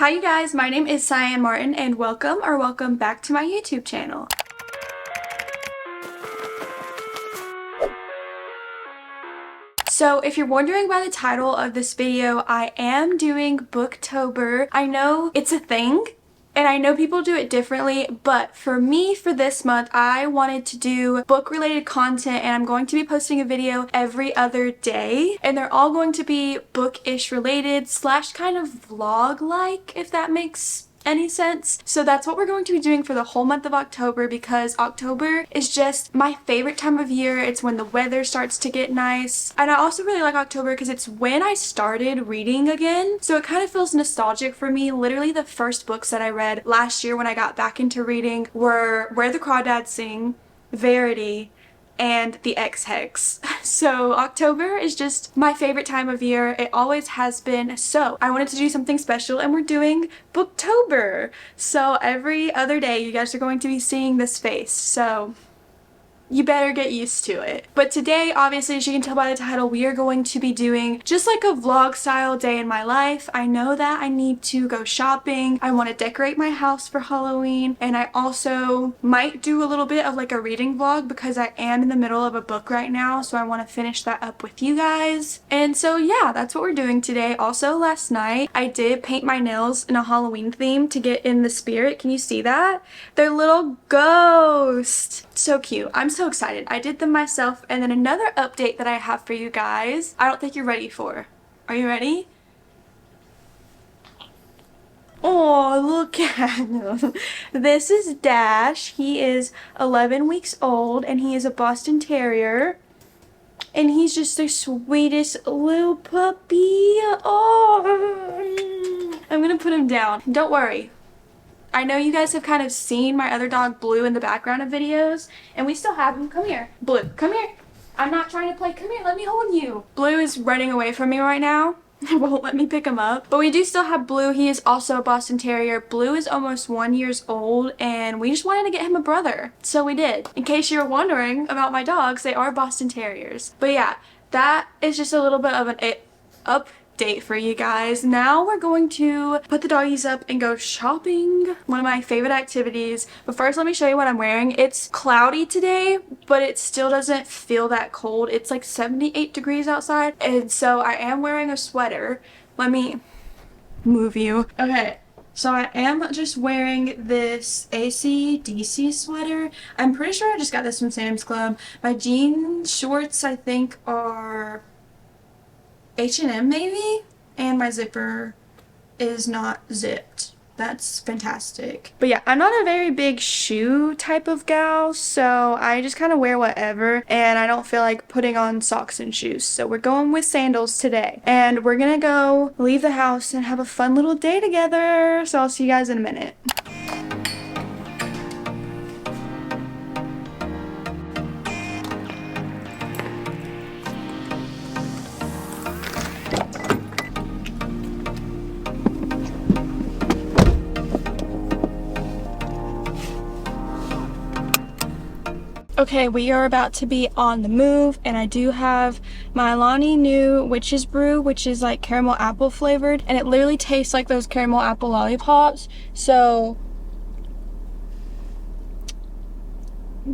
Hi you guys, my name is Cyan Martin and welcome back to my YouTube channel. So if you're wondering by the title of this video, I am doing Booktober. I know it's a thing and I know people do it differently, but for me, for this month, I wanted to do book-related content and I'm going to be posting a video every other day. And they're all going to be book-ish related / kind of vlog-like, if that makes any sense. So that's what we're going to be doing for the whole month of October, because October is just my favorite time of year. It's when the weather starts to get nice. And I also really like October because it's when I started reading again. So it kind of feels nostalgic for me. Literally the first books that I read last year when I got back into reading were Where the Crawdads Sing, Verity, and The Ex-Hex. So October is just my favorite time of year. It always has been. So I wanted to do something special and we're doing Booktober. So every other day you guys are going to be seeing this face. So you better get used to it. But today, obviously, as you can tell by the title, we are going to be doing just like a vlog style day in my life. I know that I need to go shopping. I want to decorate my house for Halloween. And I also might do a little bit of like a reading vlog because I am in the middle of a book right now. So I want to finish that up with you guys. And so yeah, that's what we're doing today. Also, last night, I did paint my nails in a Halloween theme to get in the spirit. Can you see that? They're little ghosts. So cute. I'm so excited. I did them myself. And then another update that I have for you guys, I don't think you're ready for. Are you ready? Oh, look at him. This is Dash. He is 11 weeks old and he is a Boston Terrier. And he's just the sweetest little puppy. Oh, I'm gonna put him down. Don't worry. I know you guys have kind of seen my other dog Blue in the background of videos, and we still have him. Come here. Blue, come here. I'm not trying to play. Come here, let me hold you. Blue is running away from me right now. Won't let me pick him up. But we do still have Blue. He is also a Boston Terrier. Blue is almost 1 year old, and we just wanted to get him a brother. So we did. In case you were wondering about my dogs, they are Boston Terriers. But yeah, that is just a little bit of an update for you guys. Now we're going to put the doggies up and go shopping. One of my favorite activities. But first, let me show you what I'm wearing. It's cloudy today, but it still doesn't feel that cold. It's like 78 degrees outside, and so I am wearing a sweater. Let me move you. Okay. So I am just wearing this AC/DC sweater. I'm pretty sure I just got this from Sam's Club. My jean shorts, I think, are H&M maybe, and my zipper is not zipped. That's fantastic. But yeah, I'm not a very big shoe type of gal, so I just kind of wear whatever, and I don't feel like putting on socks and shoes. So we're going with sandals today, and we're gonna go leave the house and have a fun little day together. So I'll see you guys in a minute. Okay, we are about to be on the move, and I do have my Alani new Witch's Brew, which is like caramel apple flavored, and it literally tastes like those caramel apple lollipops. So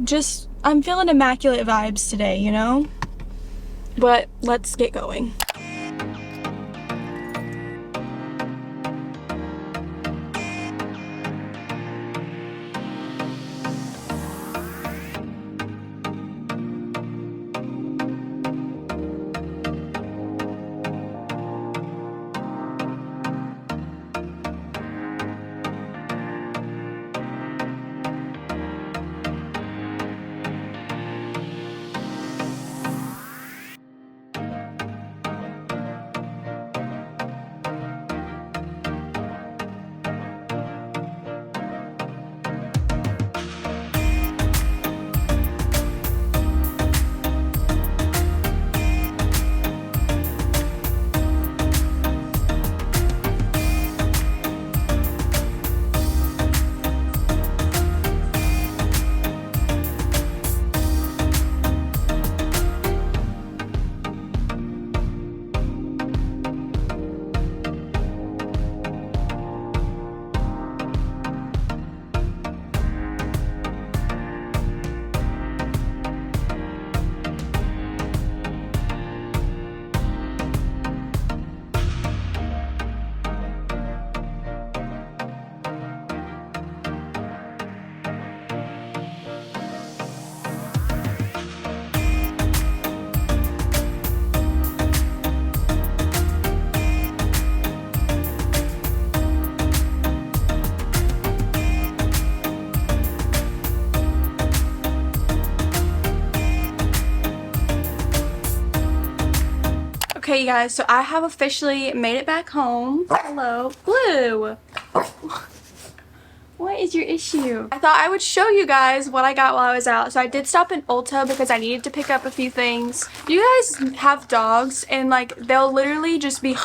just, I'm feeling immaculate vibes today, you know? But let's get going. Okay, you guys, so I have officially made it back home. Hello. Blue. What is your issue? I thought I would show you guys what I got while I was out. So I did stop in Ulta because I needed to pick up a few things. You guys have dogs and like they'll literally just be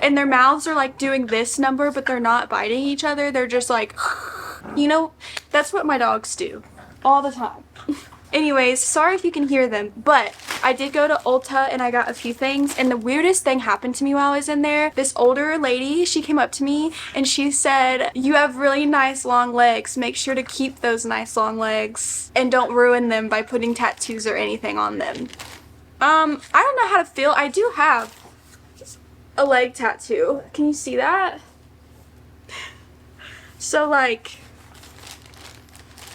and their mouths are like doing this number, but they're not biting each other. They're just like, you know, that's what my dogs do all the time. Anyways, sorry if you can hear them, but I did go to Ulta and I got a few things, and the weirdest thing happened to me while I was in there. This older lady, she came up to me and she said, "You have really nice long legs. Make sure to keep those nice long legs and don't ruin them by putting tattoos or anything on them." I don't know how to feel. I do have a leg tattoo. Can you see that? So like,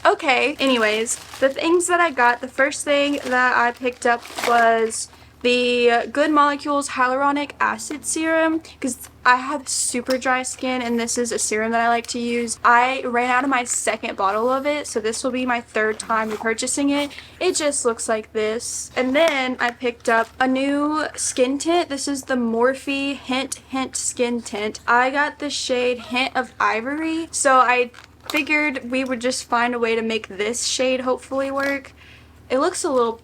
okay, anyways, the things that I got, the first thing that I picked up was the Good Molecules Hyaluronic Acid Serum, because I have super dry skin and this is a serum that I like to use. I ran out of my second bottle of it, so this will be my third time repurchasing it. It just looks like this. And then I picked up a new skin tint. This is the Morphe Hint Skin Tint. I got the shade Hint of Ivory, so I figured we would just find a way to make this shade hopefully work. It looks a little,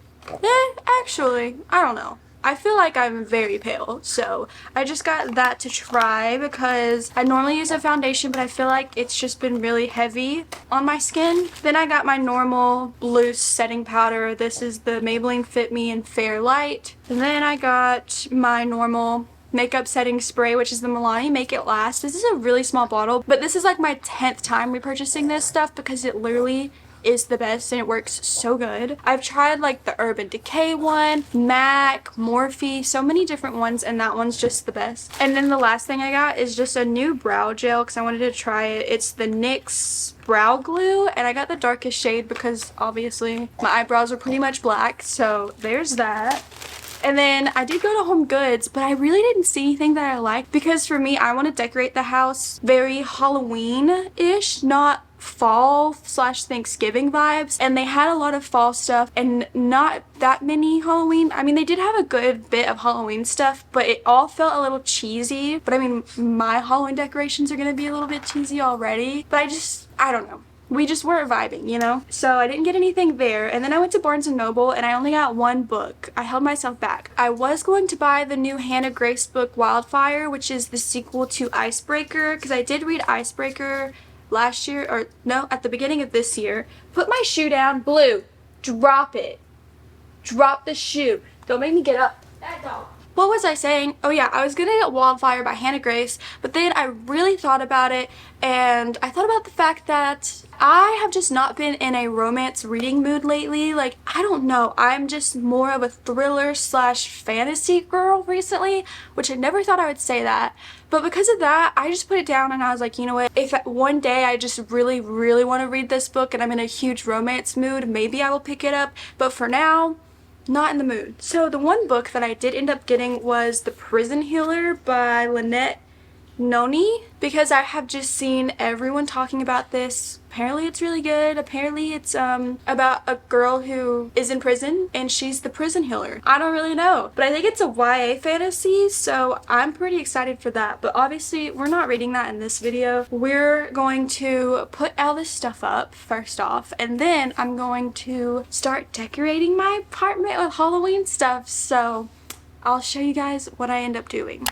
actually, I don't know. I feel like I'm very pale, so I just got that to try because I normally use a foundation, but I feel like it's just been really heavy on my skin. Then I got my normal loose setting powder. This is the Maybelline Fit Me in Fair Light. And then I got my normal makeup setting spray, which is the Milani Make It Last. This is a really small bottle, but this is like my 10th time repurchasing this stuff because it literally is the best and it works so good. I've tried like the Urban Decay one, MAC, Morphe, so many different ones, and that one's just the best. And then the last thing I got is just a new brow gel because I wanted to try it. It's the NYX Brow Glue, and I got the darkest shade because obviously my eyebrows are pretty much black, so there's that. And then I did go to Home Goods, but I really didn't see anything that I liked because for me, I want to decorate the house very Halloween-ish, not fall/Thanksgiving vibes, and they had a lot of fall stuff and not that many Halloween. I mean, they did have a good bit of Halloween stuff, but it all felt a little cheesy. But I mean, my Halloween decorations are gonna be a little bit cheesy already, but I don't know. We just weren't vibing, you know? So I didn't get anything there. And then I went to Barnes & Noble and I only got one book. I held myself back. I was going to buy the new Hannah Grace book, Wildfire, which is the sequel to Icebreaker, because I did read Icebreaker last year, or no, at the beginning of this year. Put my shoe down. Blue, drop it. Drop the shoe. Don't make me get up. That dog. What was I saying? Oh yeah, I was gonna get Wildfire by Hannah Grace, but then I really thought about it, and I thought about the fact that I have just not been in a romance reading mood lately. Like, I don't know, I'm just more of a thriller/fantasy girl recently, which I never thought I would say that. But because of that, I just put it down and I was like, you know what, if one day I just really, really want to read this book and I'm in a huge romance mood, maybe I will pick it up. But for now, not in the mood. So the one book that I did end up getting was The Prison Healer by Lynette Noni, because I have just seen everyone talking about this. Apparently it's really good. Apparently it's about a girl who is in prison and she's the prison healer. I don't really know, but I think it's a YA fantasy, so I'm pretty excited for that. But obviously we're not reading that in this video. We're going to put all this stuff up first off, and then I'm going to start decorating my apartment with Halloween stuff. So I'll show you guys what I end up doing.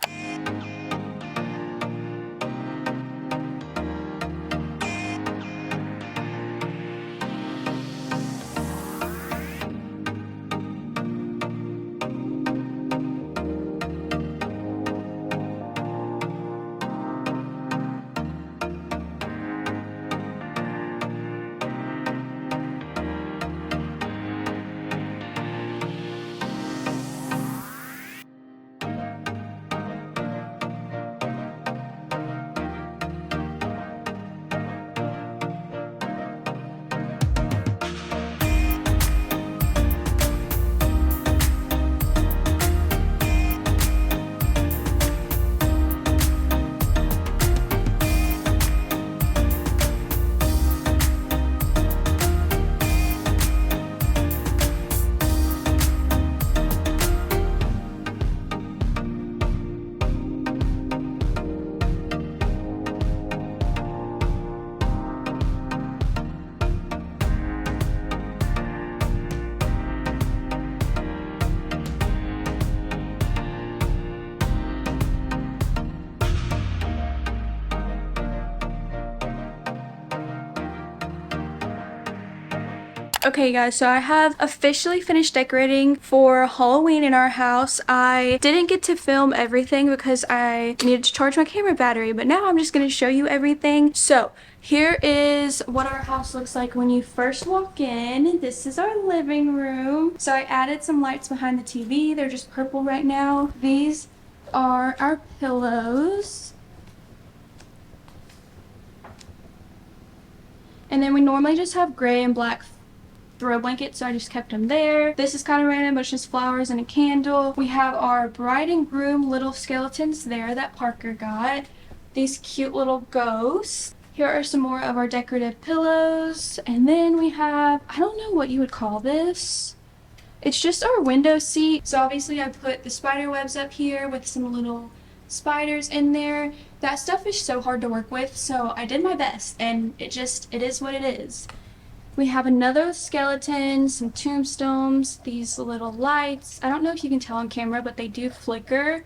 Okay guys, so I have officially finished decorating for Halloween in our house. I didn't get to film everything because I needed to charge my camera battery, but now I'm just going to show you everything. So here is what our house looks like when you first walk in. This is our living room. So I added some lights behind the TV. They're just purple right now. These are our pillows. And then we normally just have gray and black throw blanket, so I just kept them there. This is kind of random, but it's just flowers and a candle. We have our bride and groom little skeletons there that Parker got. These cute little ghosts. Here are some more of our decorative pillows. And then we have, I don't know what you would call this. It's just our window seat. So obviously I put the spider webs up here with some little spiders in there. That stuff is so hard to work with, so I did my best, and it is what it is. We have another skeleton, some tombstones, these little lights. I don't know if you can tell on camera, but they do flicker.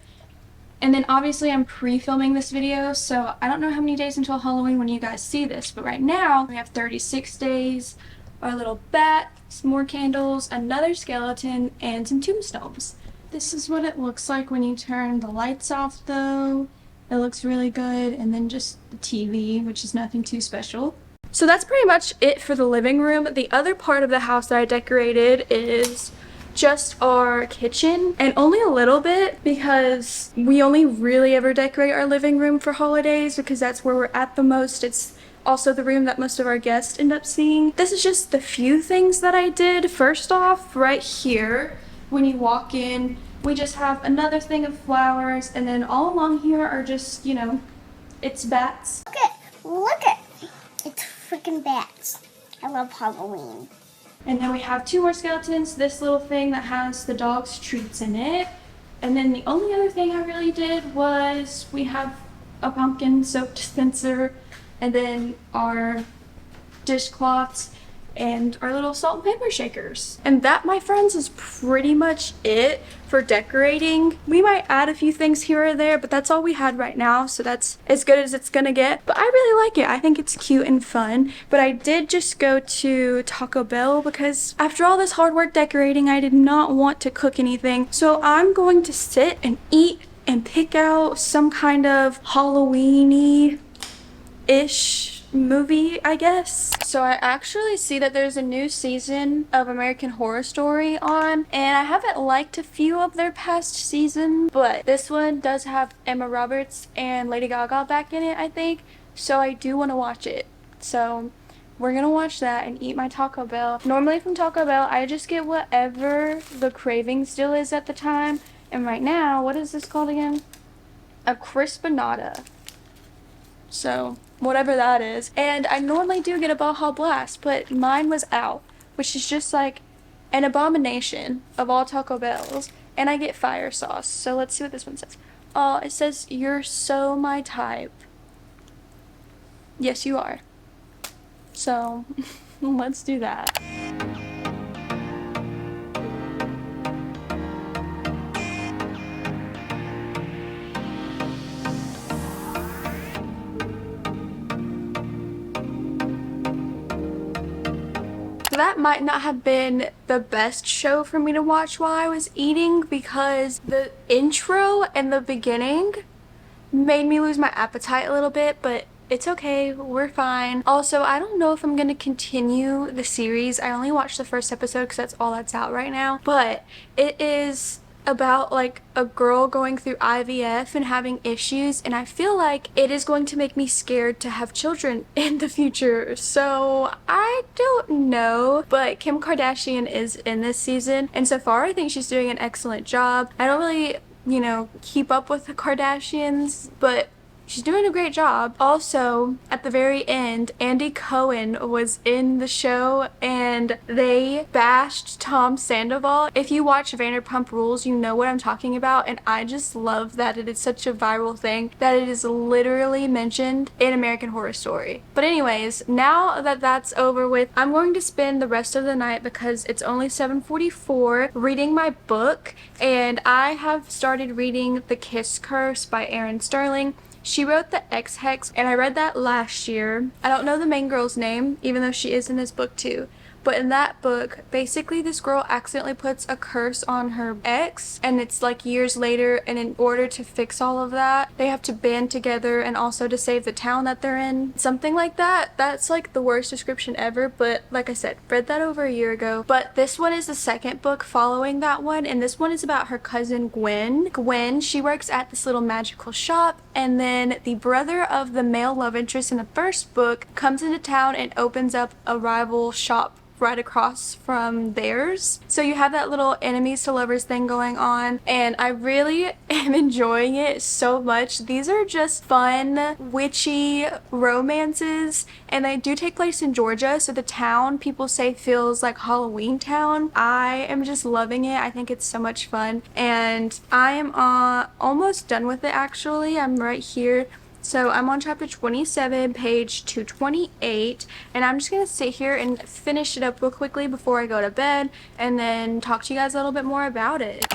And then obviously I'm pre-filming this video, so I don't know how many days until Halloween when you guys see this, but right now we have 36 days, our little bat, some more candles, another skeleton, and some tombstones. This is what it looks like when you turn the lights off though. It looks really good, and then just the TV, which is nothing too special. So that's pretty much it for the living room. The other part of the house that I decorated is just our kitchen, and only a little bit because we only really ever decorate our living room for holidays because that's where we're at the most. It's also the room that most of our guests end up seeing. This is just the few things that I did. First off, right here, when you walk in, we just have another thing of flowers, and then all along here are just, you know, it's bats. Look at, it's freaking bats. I love Halloween. And then we have two more skeletons, this little thing that has the dog's treats in it. And then the only other thing I really did was we have a pumpkin soap dispenser, and then our dishcloths, and our little salt and pepper shakers. And that, my friends, is pretty much it for decorating. We might add a few things here or there, but that's all we had right now, so that's as good as it's gonna get. But I really like it. I think it's cute and fun. But I did just go to Taco Bell because after all this hard work decorating, I did not want to cook anything. So I'm going to sit and eat and pick out some kind of Halloween-y-ish movie, I guess. So I actually see that there's a new season of American Horror Story on, and I haven't liked a few of their past seasons, but this one does have Emma Roberts and Lady Gaga back in it, I think, so I do want to watch it. So we're gonna watch that and eat my Taco Bell. Normally from Taco Bell, I just get whatever the cravings deal is at the time, and right now, what is this called again? A Crispanada. So whatever that is. And I normally do get a Baja Blast, but mine was out, which is just like an abomination of all Taco Bells. And I get fire sauce. So let's see what this one says. Oh, it says, "You're so my type." Yes, you are. So let's do that. That might not have been the best show for me to watch while I was eating because the intro and the beginning made me lose my appetite a little bit, but it's okay, we're fine. Also, I don't know if I'm gonna continue the series. I only watched the first episode because that's all that's out right now, but it is about like a girl going through IVF and having issues, and I feel like it is going to make me scared to have children in the future. So I don't know, but Kim Kardashian is in this season, and so far I think she's doing an excellent job. I don't really, you know, keep up with the Kardashians, but she's doing a great job. Also, at the very end, Andy Cohen was in the show and they bashed Tom Sandoval. If you watch Vanderpump Rules, you know what I'm talking about, and I just love that it is such a viral thing that it is literally mentioned in American Horror Story. But anyways, now that that's over with, I'm going to spend the rest of the night, because it's only 7:44, reading my book, and I have started reading The Kiss Curse by Erin Sterling. She wrote The X-Hex, and I read that last year. I don't know the main girl's name, even though she is in this book too. But in that book, basically this girl accidentally puts a curse on her ex, and it's like years later, and in order to fix all of that, they have to band together and also to save the town that they're in. Something like that. That's like the worst description ever, but like I said, read that over a year ago. But this one is the second book following that one, and this one is about her cousin Gwen. Gwen, she works at this little magical shop, and then the brother of the male love interest in the first book comes into town and opens up a rival shop right across from theirs. So you have that little enemies to lovers thing going on, and I really am enjoying it so much. These are just fun, witchy romances, and they do take place in Georgia, so the town people say feels like Halloween Town. I am just loving it. I think it's so much fun, and I am almost done with it actually. I'm right here. So I'm on chapter 27, page 228, and I'm just going to sit here and finish it up real quickly before I go to bed, and then talk to you guys a little bit more about it.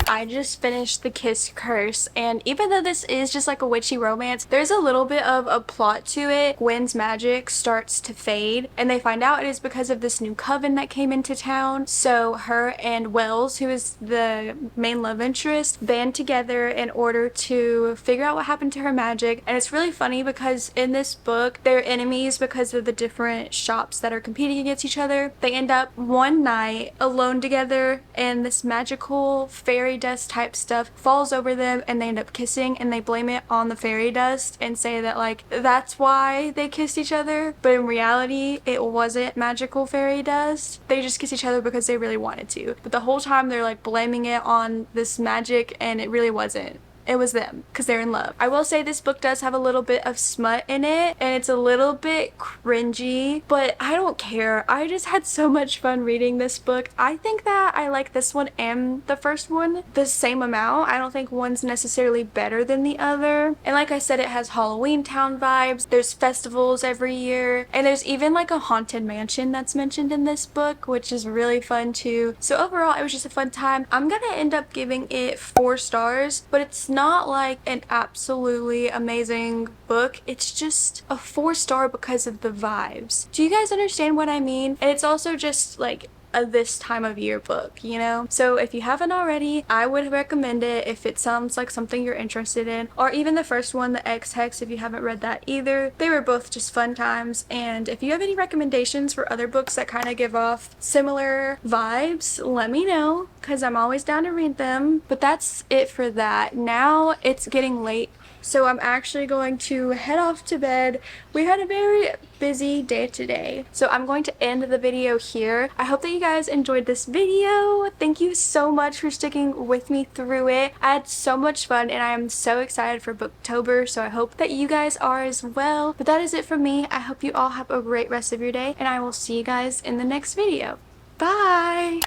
I just finished The Kiss Curse, and even though this is just like a witchy romance, there's a little bit of a plot to it. Gwen's magic starts to fade, and they find out it is because of this new coven that came into town. So her and Wells, who is the main love interest, band together in order to figure out what happened to her magic. And it's really funny because in this book, they're enemies because of the different shops that are competing against each other. They end up one night alone together, and this magical fairy dust type stuff falls over them, and they end up kissing, and they blame it on the fairy dust and say that like that's why they kissed each other, but in reality it wasn't magical fairy dust. They just kissed each other because they really wanted to, but the whole time they're like blaming it on this magic, and it really wasn't. It was them because they're in love. I will say this book does have a little bit of smut in it, and it's a little bit cringy, but I don't care. I just had so much fun reading this book. I think that I like this one and the first one the same amount. I don't think one's necessarily better than the other. And like I said, it has Halloween Town vibes. There's festivals every year, and there's even like a haunted mansion that's mentioned in this book, which is really fun too. So overall, it was just a fun time. I'm gonna end up giving it 4 stars, but it's not like an absolutely amazing book. It's just a 4-star because of the vibes. Do you guys understand what I mean? And it's also just like a this time of year book, you know? So if you haven't already, I would recommend it if it sounds like something you're interested in, or even the first one, the X-Hex, if you haven't read that either. They were both just fun times. And if you have any recommendations for other books that kind of give off similar vibes, let me know, because I'm always down to read them. But that's it for that. Now it's getting late, so I'm actually going to head off to bed. We had a very busy day today, so I'm going to end the video here. I hope that you guys enjoyed this video. Thank you so much for sticking with me through it. I had so much fun, and I am so excited for Booktober, so I hope that you guys are as well. But that is it from me. I hope you all have a great rest of your day, and I will see you guys in the next video. Bye!